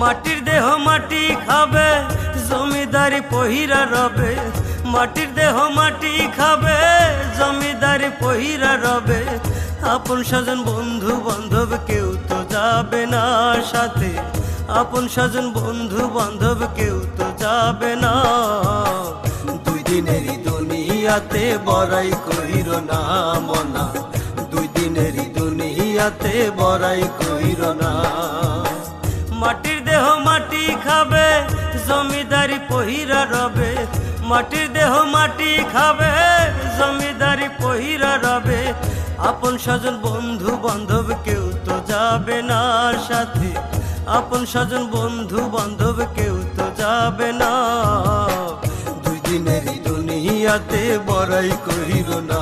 মাটির দেহ মাটি খাবে, জমিদারি পহিরা রবে। মাটির দেহ মাটি খাবে, জমিদারি পহিরা রবে। আপন স্বজন বন্ধু বান্ধব কেউ তো যাবে না সাথে, আপন স্বজন বন্ধু বান্ধব কেউ তো যাবে না। দুই দিনেরই দুনিয়াতে বড়াই কইর না মনা, দুই দিনেরই দুনিয়াতে বড়াই কইর না। মাটির দেহ মাটি খাবে, জমিদারি পহিরা রবে। মাটির দেহ মাটি খাবে, জমিদারি পহিরা রবে। আপন স্বজন বন্ধু বান্ধব কেউ তো যাবে না সাথে, আপন স্বজন বন্ধু বান্ধব কেউ তো যাবে না। দুই দিনেরই দুনিয়াতে বড়াই কইর না।